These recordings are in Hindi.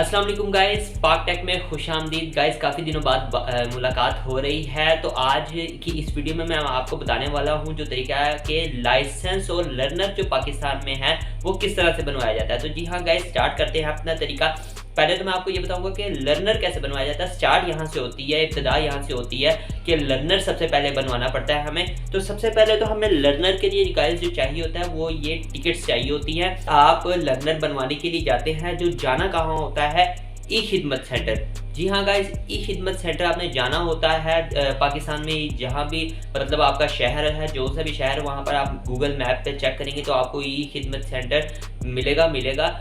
अस्सलाम वालेकुम गाइस, पाक टेक में खुशामदीद। गाइस काफ़ी दिनों बाद मुलाकात हो रही है। तो आज की इस वीडियो में मैं आपको बताने वाला हूं जो तरीका है कि लाइसेंस और लर्नर जो पाकिस्तान में है वो किस तरह से बनवाया जाता है। तो जी हाँ गाइस, स्टार्ट करते हैं अपना तरीका। पहले तो मैं आपको ये बताऊंगा कि लर्नर कैसे बनवाया जाता है। स्टार्ट यहाँ से होती है, इब्तिदा यहाँ से होती है कि लर्नर सबसे पहले बनवाना पड़ता है हमें। तो सबसे पहले तो हमें लर्नर के लिए गाइस जो चाहिए होता है वो ये टिकट्स चाहिए होती हैं। आप लर्नर बनवाने के लिए जाते हैं, जो जाना कहाँ होता है, ई खिदमत सेंटर। जी हाँ गाइस, ई खिदमत सेंटर आपने जाना होता है पाकिस्तान में जहाँ भी मतलब आपका शहर है, जो सा भी शहर, वहाँ पर आप गूगल मैप पे चेक करेंगे तो आपको ई खिदमत सेंटर मिलेगा।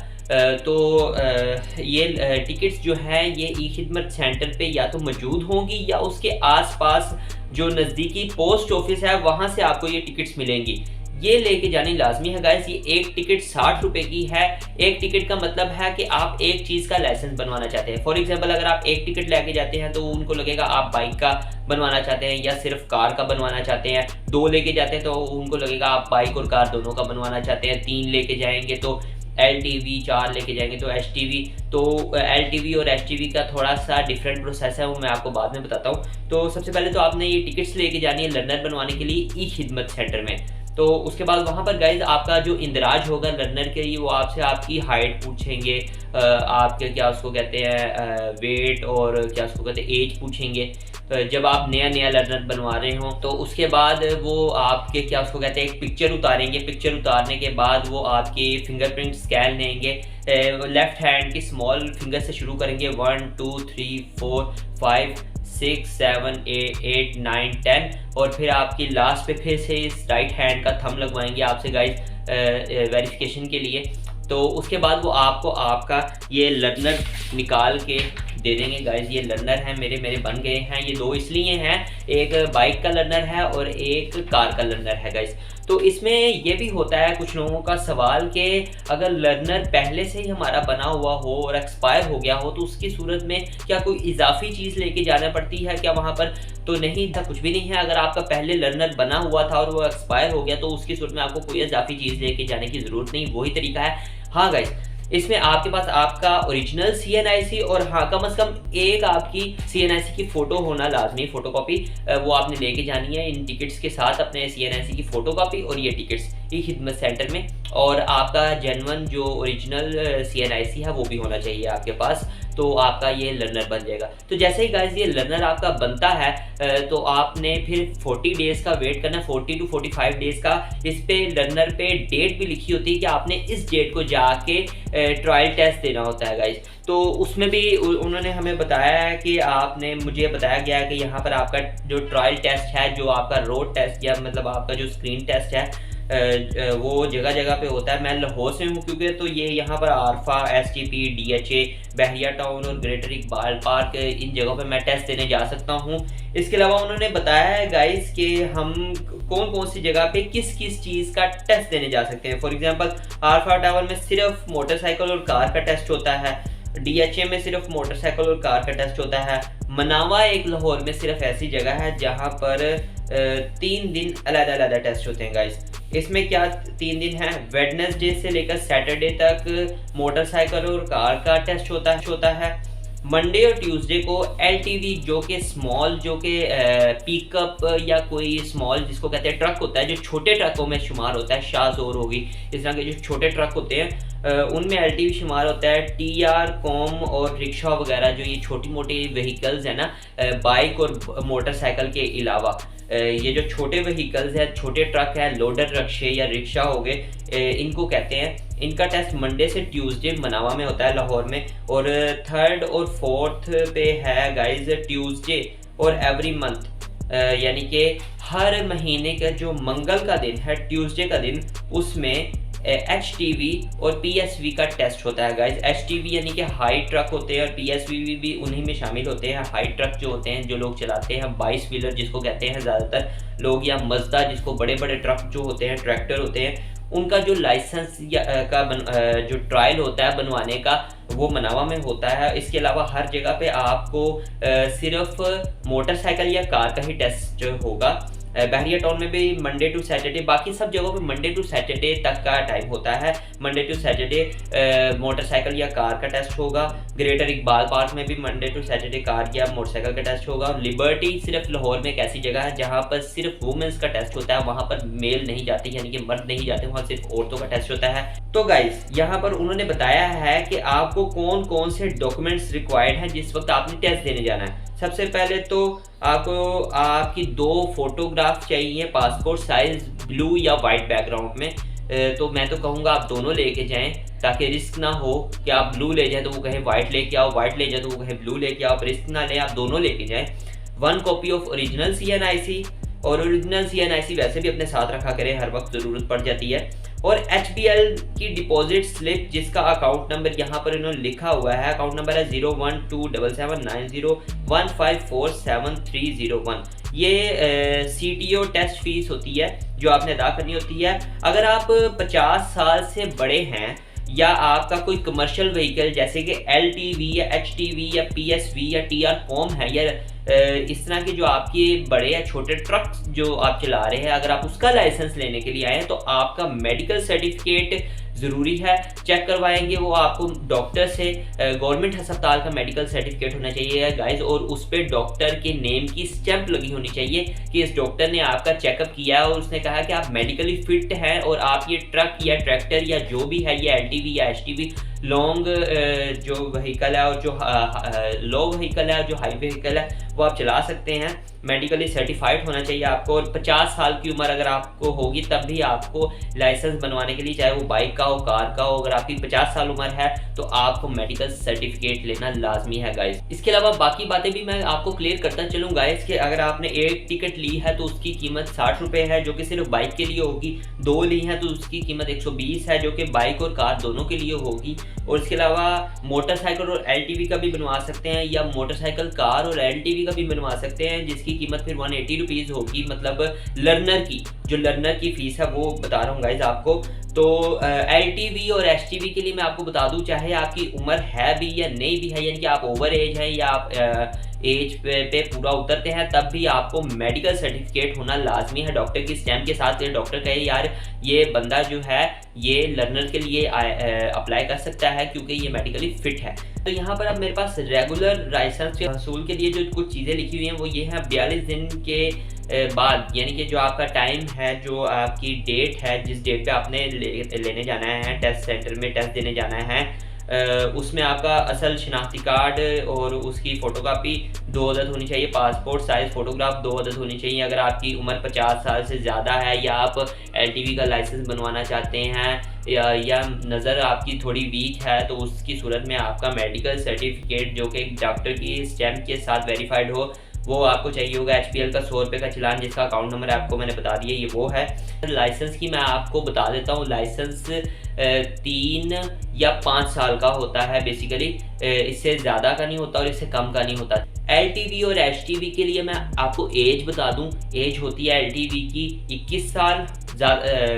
ये टिकट्स जो हैं ये ई खिदमत सेंटर पे या तो मौजूद होंगी या उसके आसपास जो नज़दीकी पोस्ट ऑफिस है वहाँ से आपको ये टिकट्स मिलेंगी। ये लेके जानी लाजमी है गाइस। ये एक टिकट 60 रुपए की है। एक टिकट का मतलब है कि आप एक चीज़ का लाइसेंस बनवाना चाहते हैं। फॉर एग्जांपल अगर आप एक टिकट लेके जाते हैं तो उनको लगेगा आप बाइक का बनवाना चाहते हैं या सिर्फ कार का बनवाना चाहते हैं। 2 लेके जाते हैं तो उनको लगेगा आप बाइक और कार दोनों का बनवाना चाहते हैं। 3 लेके जाएंगे तो LTV, 4 लेके जाएंगे तो HTV। तो LTV और HTV का थोड़ा सा डिफरेंट प्रोसेस है, वो मैं आपको बाद में बताता हूँ। तो सबसे पहले तो आपने ये टिकट्स लेके जानी है लर्नर बनवाने के लिए ई खिदमत सेंटर में। तो उसके बाद वहाँ पर गाइज आपका जो इंदराज होगा लर्नर के लिए, वो आपसे आपकी हाइट पूछेंगे, आपके क्या उसको कहते हैं वेट, और क्या उसको कहते हैं एज पूछेंगे जब आप नया लर्नर बनवा रहे हो। तो उसके बाद वो आपके क्या उसको कहते हैं एक पिक्चर उतारेंगे। पिक्चर उतारने के बाद वो आपके फिंगरप्रिंट स्कैन लेंगे। लेफ्ट हैंड की स्मॉल फिंगर से शुरू करेंगे, 1 2 3 4 5 6 7 8 9 10, और फिर आपकी लास्ट पे फिर से इस राइट हैंड का थंब लगवाएंगे आपसे गाइस वेरिफिकेशन के लिए। तो उसके बाद वो आपको आपका ये लर्नर निकाल के दे देंगे गाइस। ये लर्नर हैं मेरे बन गए हैं। ये 2 इसलिए हैं, एक बाइक का लर्नर है और एक कार का लर्नर है गाइस। तो इसमें ये भी होता है कुछ लोगों का सवाल कि अगर लर्नर पहले से ही हमारा बना हुआ हो और एक्सपायर हो गया हो तो उसकी सूरत में क्या कोई इजाफी चीज़ लेके जाना पड़ती है क्या वहाँ पर। तो नहीं था, कुछ भी नहीं है। अगर आपका पहले लर्नर बना हुआ था और वो एक्सपायर हो गया तो उसकी सूरत में आपको कोई इजाफी चीज़ लेके जाने की ज़रूरत नहीं, वही तरीका है। हाँ गाइस, इसमें आपके पास आपका ओरिजिनल CNIC और हाँ कम से कम एक आपकी CNIC की फ़ोटो होना लाजमी, फ़ोटोकॉपी वो आपने लेके जानी है इन टिकट्स के साथ, अपने CNIC की फ़ोटोकॉपी और ये टिकट्स ई खिदमत सेंटर में। और आपका जेन्युइन जो ओरिजिनल CNIC है वो भी होना चाहिए आपके पास, तो आपका ये लर्नर बन जाएगा। तो जैसे ही गाइस ये लर्नर आपका बनता है तो आपने फिर 40 डेज़ का वेट करना, 40 to 45 डेज़ का। इस पे लर्नर पे डेट भी लिखी होती है कि आपने इस डेट को जाके ट्रायल टेस्ट देना होता है गाइस। तो उसमें भी उन्होंने हमें बताया है कि आपने, मुझे बताया गया है कि यहाँ पर आपका जो ट्रायल टेस्ट है, जो आपका रोड टेस्ट या मतलब आपका जो स्क्रीन टेस्ट है वो जगह जगह पे होता है। मैं लाहौर से हूँ क्योंकि, तो ये यहाँ पर आरफा, STP, DHA, बहरिया टाउन और ग्रेटर इकबाल पार्क, इन जगहों पे मैं टेस्ट देने जा सकता हूँ। इसके अलावा उन्होंने बताया है गाइस कि हम कौन कौन सी जगह पे किस किस चीज़ का टेस्ट देने जा सकते हैं। फॉर एग्जांपल आरफा टावर में सिर्फ मोटरसाइकिल और कार का टेस्ट होता है। DHA में सिर्फ मोटरसाइकिल और कार का टेस्ट होता है। मनावा एक लाहौर में सिर्फ ऐसी जगह है जहाँ पर 3 दिन अलग-अलग टेस्ट होते हैं गाइस। इसमें क्या 3 दिन है, वेडनेसडे से लेकर सैटरडे तक मोटरसाइकिल और कार का टेस्ट होता है। मंडे और ट्यूसडे को LTV जो कि स्मॉल, जो कि पिकअप या कोई स्मॉल जिसको कहते हैं ट्रक होता है, जो छोटे ट्रकों में शुमार होता है, शाहजोर होगी, इस तरह के जो छोटे ट्रक होते हैं उनमें LTV शुमार होता है। TR, कॉम और रिक्शा वगैरह, जो ये छोटी मोटी व्हीकल्स हैं ना, बाइक और मोटरसाइकिल के अलावा ये जो छोटे व्हीकल्स हैं, छोटे ट्रक हैं, लोडर रक्शे या रिक्शा हो गए, इनको कहते हैं। इनका टेस्ट मंडे से ट्यूसडे मनावा में होता है लाहौर में, और 3rd और 4th पे है गाइस ट्यूसडे। और एवरी मंथ यानी कि हर महीने का जो मंगल का दिन है, ट्यूसडे का दिन, उसमें HTV और PSV का टेस्ट होता है गाइस। HTV यानी कि हाई ट्रक होते हैं और PSV भी उन्हीं में शामिल होते हैं। हाई ट्रक जो होते हैं, जो लोग चलाते हैं, 22 व्हीलर जिसको कहते हैं ज़्यादातर लोग, या मजदा जिसको बड़े बड़े ट्रक जो होते हैं, ट्रैक्टर होते हैं, उनका जो लाइसेंस जो ट्रायल होता है बनवाने का, वो मनावा में होता है। इसके अलावा हर जगह पे आपको सिर्फ मोटरसाइकिल या कार का ही टेस्ट होगा। बहरिया टाउन में भी मंडे टू सैटरडे, बाकी सब जगहों पे मंडे टू सैटरडे तक का टाइम होता है। मंडे टू सैटरडे मोटरसाइकिल या कार का टेस्ट होगा। ग्रेटर इकबाल पार्क में भी मंडे टू सैटरडे कार या मोटरसाइकिल का टेस्ट होगा। लिबर्टी सिर्फ लाहौर में एक ऐसी जगह है जहाँ पर सिर्फ वुमेन्स का टेस्ट होता है, वहाँ पर मेल नहीं जाते, यानी कि मर्द नहीं जाते, वहाँ सिर्फ औरतों का टेस्ट होता है। तो गाइस यहाँ पर उन्होंने बताया है कि आपको कौन कौन से डॉक्यूमेंट्स रिक्वायर्ड हैं जिस वक्त आपने टेस्ट देने जाना है। सबसे पहले तो आपको आपकी 2 फोटोग्राफ चाहिए पासपोर्ट साइज ब्लू या वाइट बैकग्राउंड में। तो मैं तो कहूँगा आप दोनों लेके जाएं ताकि रिस्क ना हो कि आप ब्लू ले जाएं तो वो कहे वाइट लेके आओ, वाइट ले जाए तो वो कहे ब्लू लेके आओ। आप रिस्क ना लें, आप दोनों लेके जाएं। 1 कॉपी ऑफ ओरिजिनल CNIC, और ओरिजिनल CNIC वैसे भी अपने साथ रखा करें, हर वक्त ज़रूरत पड़ जाती है। और HBL की डिपॉजिट स्लिप जिसका अकाउंट नंबर यहाँ पर इन्होंने लिखा हुआ है, अकाउंट नंबर है 01277901547301। ये CTO टेस्ट फीस होती है जो आपने अदा करनी होती है। अगर आप 50 साल से बड़े हैं या आपका कोई कमर्शियल व्हीकल जैसे कि LTV या HTV या PSV या TR कॉम है या इस तरह के जो आपके बड़े या छोटे ट्रक जो आप चला रहे हैं, अगर आप उसका लाइसेंस लेने के लिए आए हैं तो आपका मेडिकल सर्टिफिकेट ज़रूरी है। चेक करवाएंगे वो आपको डॉक्टर से, गवर्नमेंट अस्पताल का मेडिकल सर्टिफिकेट होना चाहिए गाइज, और उस पर डॉक्टर के नेम की स्टैंप लगी होनी चाहिए कि इस डॉक्टर ने आपका चेकअप किया और उसने कहा कि आप मेडिकली फिट हैं और आप ये ट्रक या ट्रैक्टर या जो भी है ये LTV या HTV लॉन्ग जो व्हीकल है और जो लो व्हीकल है, जो हाई व्हीकल है, वो आप चला सकते हैं। मेडिकली सर्टिफाइड होना चाहिए आपको, और 50 साल की उम्र अगर आपको होगी तब भी आपको लाइसेंस बनवाने के लिए, चाहे वो बाइक का हो, कार का हो, अगर आपकी 50 साल उम्र है तो आपको मेडिकल सर्टिफिकेट लेना लाजमी है गाइस। इसके अलावा बाकी बातें भी मैं आपको क्लियर करता चलूँ गाइस कि अगर आपने एक टिकट ली है तो उसकी कीमत 60 रुपये है जो कि सिर्फ बाइक के लिए होगी। 2 ली है तो उसकी कीमत 120 है जो कि बाइक और कार दोनों के लिए होगी। और इसके अलावा मोटरसाइकिल और LTV का भी बनवा सकते हैं, या मोटरसाइकिल, कार और LTV का भी बनवा सकते हैं जिसकी कीमत फिर 180 रुपीज़ होगी। मतलब लर्नर की, जो लर्नर की फ़ीस है वो बता रहा हूँ गाइज आपको। तो LTV और HTV के लिए मैं आपको बता दूं, चाहे आपकी उम्र है भी या नहीं भी है, यानी कि आप ओवर एज हैं या आप एज पे पूरा उतरते हैं, तब भी आपको मेडिकल सर्टिफिकेट होना लाजमी है डॉक्टर की स्टैम्प के साथ। डॉक्टर कहे यार ये बंदा जो है ये लर्नर के लिए अप्लाई कर सकता है क्योंकि ये मेडिकली फिट है। तो यहाँ पर अब मेरे पास रेगुलर लाइसेंस के हसूल के लिए जो कुछ चीज़ें लिखी हुई हैं वो ये हैं। 42 दिन के बाद, यानी कि जो आपका टाइम है, जो आपकी डेट है, जिस डेट पे आपने लेने जाना है, टेस्ट सेंटर में टेस्ट देने जाना है, उसमें आपका असल शनाख्ती कार्ड और उसकी फ़ोटोकॉपी 2 अदद होनी चाहिए। पासपोर्ट साइज़ फ़ोटोग्राफ 2 अदद होनी चाहिए। अगर आपकी उम्र 50 साल से ज़्यादा है या आप LTV का लाइसेंस बनवाना चाहते हैं या नज़र आपकी थोड़ी वीक है तो उसकी सूरत में आपका मेडिकल सर्टिफिकेट जो कि डॉक्टर की स्टैम्प के साथ वेरीफाइड हो वो आपको चाहिए होगा। HPL का 100 रुपये का चलान जिसका अकाउंट नंबर आपको मैंने बता दिया, ये वो है। लाइसेंस की मैं आपको बता देता हूँ, लाइसेंस 3 या 5 साल का होता है बेसिकली, इससे ज़्यादा का नहीं होता और इससे कम का नहीं होता। LTV और HTV के लिए मैं आपको एज बता दूं, एज होती है LTV की 21 साल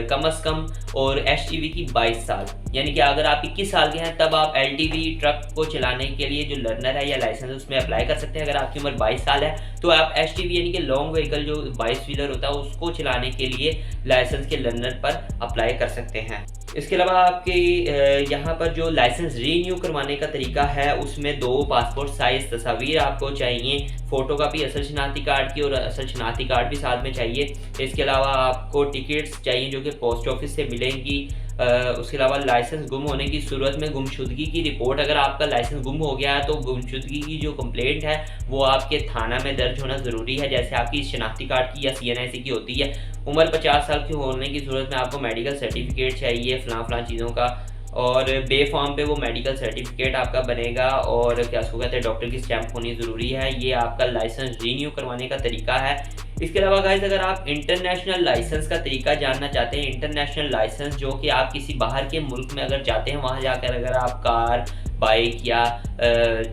कम अज़ कम और HTV की 22 साल। यानी कि अगर आप 21 साल के हैं तब आप LTV ट्रक को चलाने के लिए जो लर्नर है या लाइसेंस उसमें अप्लाई कर सकते हैं। अगर आपकी उम्र 22 साल है तो आप HTV यानी कि लॉन्ग व्हीकल जो 22 व्हीलर होता है उसको चलाने के लिए लाइसेंस के लर्नर पर अप्लाई कर सकते हैं। इसके अलावा आपकी यहाँ पर जो लाइसेंस रीन्यू करवाने का तरीका है उसमें 2 पासपोर्ट साइज़ तस्वीर आपको चाहिए, फ़ोटोकॉपी असल शनाख्ती कार्ड की और असल शनाख्ती कार्ड भी साथ में चाहिए। इसके अलावा आपको टिकट्स चाहिए जो कि पोस्ट ऑफिस से मिलेंगी। उसके अलावा लाइसेंस गुम होने की सूरत में गुमशुदगी की रिपोर्ट, अगर आपका लाइसेंस गुम हो गया है तो गुमशुदगी की जो कंप्लेंट है वो आपके थाना में दर्ज होना ज़रूरी है, जैसे आपकी शनाख्ती कार्ड की या CNIC की होती है। उम्र 50 साल की होने की सूरत में आपको मेडिकल सर्टिफिकेट चाहिए फ़लाँ चीज़ों का, और बे फॉर्म पे वो मेडिकल सर्टिफिकेट आपका बनेगा और क्या उसको कहते हैं डॉक्टर की स्टैंप होनी ज़रूरी है। ये आपका लाइसेंस रीन्यू करवाने का तरीका है। इसके अलावा गाइस अगर आप इंटरनेशनल लाइसेंस का तरीका जानना चाहते हैं, इंटरनेशनल लाइसेंस जो कि आप किसी बाहर के मुल्क में अगर जाते हैं वहाँ जाकर अगर आप कार, बाइक या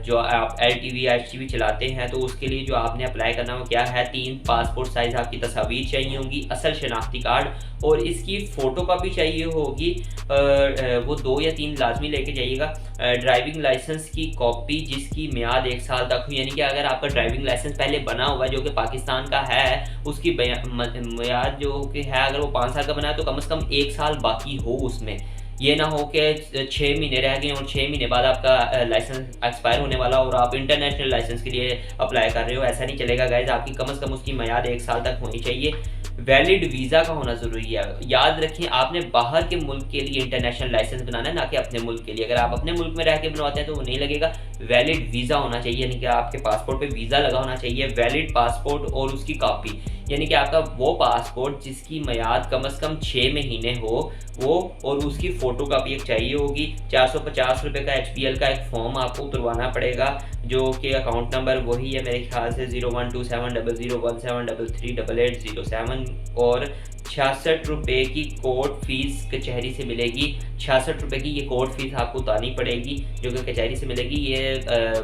जो आप LTV या HTV चलाते हैं, तो उसके लिए जो आपने अप्लाई करना हो क्या है, 3 पासपोर्ट साइज़ आपकी तस्वीर चाहिए होंगी, असल शनाख्ती कार्ड और इसकी फ़ोटो कॉपी चाहिए होगी, वो 2 या 3 लाजमी लेके जाइएगा। ड्राइविंग लाइसेंस की कॉपी जिसकी मियाद 1 साल तक हो, यानी कि अगर आपका ड्राइविंग लाइसेंस पहले बना हुआ है जो कि पाकिस्तान का है, उसकी मियाद जो कि है अगर वो 5 साल का बना है तो कम से कम 1 साल बाकी हो उसमें। ये ना हो कि 6 महीने रह गए और 6 महीने बाद आपका लाइसेंस एक्सपायर होने वाला और आप इंटरनेशनल लाइसेंस के लिए अप्लाई कर रहे हो, ऐसा नहीं चलेगा गाइज। आपकी कम से कम उसकी मियाद 1 साल तक होनी चाहिए। वैलिड वीज़ा का होना ज़रूरी है। याद रखें, आपने बाहर के मुल्क के लिए इंटरनेशनल लाइसेंस बनाना है, ना कि अपने मुल्क के लिए। अगर आप अपने मुल्क में रह के बनवाते हैं तो वो नहीं लगेगा। वैलिड वीज़ा होना चाहिए, यानी कि आपके पासपोर्ट पे वीज़ा लगा होना चाहिए। वैलिड पासपोर्ट और उसकी कॉपी, यानी कि आपका वो पासपोर्ट जिसकी मियाद कम से कम 6 महीने हो वो, और उसकी फ़ोटो कापी एक चाहिए होगी। 450 रुपये का HPL का एक फॉर्म आपको उतरवाना पड़ेगा, जो कि अकाउंट नंबर वही है मेरे ख्याल से 01270017338807 और 66 रुपये की कोर्ट फीस कचहरी से मिलेगी। 66 रुपये की ये कोर्ट फीस आपको उतारनी पड़ेगी जो कि कचहरी से मिलेगी। ये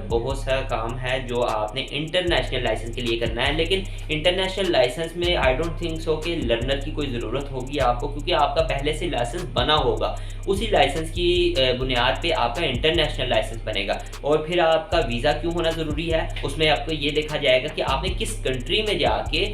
बहुत सा काम है जो आपने इंटरनेशनल लाइसेंस के लिए करना है, लेकिन इंटरनेशनल लाइसेंस में आई डोंट थिंक सो कि लर्नर की कोई ज़रूरत होगी आपको, क्योंकि आपका पहले से लाइसेंस बना होगा। उसी लाइसेंस की बुनियाद पे आपका इंटरनेशनल लाइसेंस बनेगा। और फिर आपका वीज़ा क्यों होना ज़रूरी है, उसमें आपको ये देखा जाएगा कि आपने किस कंट्री में जाके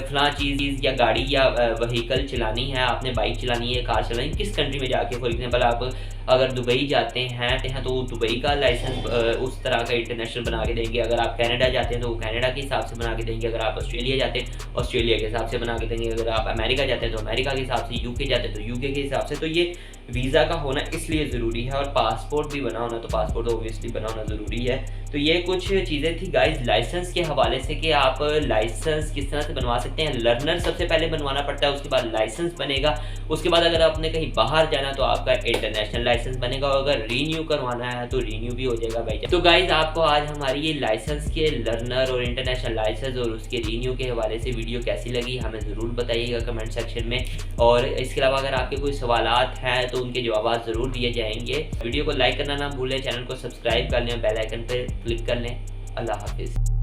फ़लाँ चीज़ या गाड़ी या व्हीकल चलानी है, आपने बाइक चलानी है, कार चलानी है, किस कंट्री में जाके। फॉर एग्जांपल आप अगर दुबई जाते हैं तो दुबई का लाइसेंस उस तरह का इंटरनेशनल बना के देंगे। अगर आप कनाडा जाते हैं तो वो कनाडा के हिसाब से बना के देंगे। अगर आप ऑस्ट्रेलिया जाते हैं ऑस्ट्रेलिया के हिसाब से बना के देंगे। अगर आप अमेरिका जाते हैं तो अमेरिका के हिसाब से, यूके जाते हैं तो यूके के हिसाब से। तो ये वीज़ा का होना इसलिए ज़रूरी है, और पासपोर्ट भी बना होना, तो पासपोर्ट ऑब्वियसली बना होना ज़रूरी है। तो ये कुछ चीज़ें थी गाइज लाइसेंस के हवाले से कि आप लाइसेंस किस तरह से बनवा सकते हैं। लर्नर सबसे पहले बनवाना पड़ता है, उसके बाद लाइसेंस बनेगा। उसके बाद अगर आपने कहीं बाहर जाना तो आपका इंटरनेशनल लाइसेंस बनेगा, और अगर रीन्यू करवाना है तो रीन्यू भी हो जाएगा भाई। तो गाइज आपको आज हमारी ये लाइसेंस के लर्नर और इंटरनेशनल लाइसेंस और उसके रीन्यू के हवाले से वीडियो कैसी लगी हमें ज़रूर बताइएगा कमेंट सेक्शन में। और इसके अलावा अगर आपके कोई सवालात हैं तो उनके जवाब ज़रूर दिए जाएंगे। वीडियो को लाइक करना ना भूलें, चैनल को सब्सक्राइब कर लें, बेल आइकन पर क्लिक कर लें। अल्लाह हाफिज़।